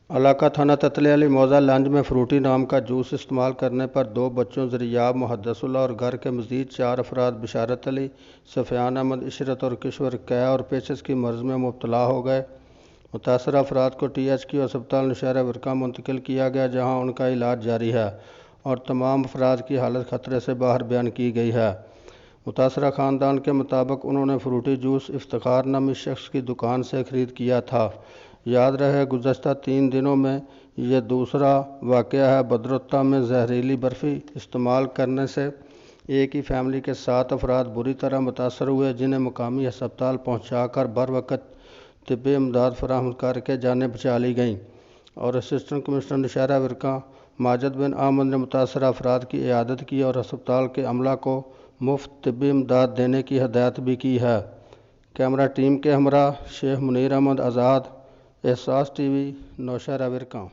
علاقہ تھانہ تتلی علی موضع لنج میں فروٹی نام کا جوس استعمال کرنے پر 2 بچوں ذریعہ محدث اللہ اور گھر کے مزید 4 افراد بشارت علی، سفیان احمد، عشرت اور کشور قے اور پیچس کی مرض میں مبتلا ہو گئے۔ متاثرہ افراد کو THQ ہسپتال نوشہرہ ورکا منتقل کیا گیا جہاں ان کا علاج جاری ہے اور تمام افراد کی حالت خطرے سے باہر بیان کی گئی ہے۔ متاثرہ خاندان کے مطابق انہوں نے فروٹی جوس افتخار نامی شخص کی دکان سے خرید کیا تھا۔ یاد رہے گزشتہ 3 دنوں میں یہ دوسرا واقعہ ہے۔ بدرتا میں زہریلی برفی استعمال کرنے سے ایک ہی فیملی کے 7 افراد بری طرح متاثر ہوئے جنہیں مقامی ہسپتال پہنچا کر بروقت طبی امداد فراہم کر کے جانیں بچا لی گئیں اور اسسٹنٹ کمشنر نوشہرہ ورکا ماجد بن احمد نے متاثرہ افراد کی عیادت کی اور ہسپتال کے عملہ کو مفت طبی امداد دینے کی ہدایت بھی کی ہے۔ کیمرہ ٹیم کے ہمراہ شیخ منیر احمد آزاد، احساس TV، نوشہرہ ورکا۔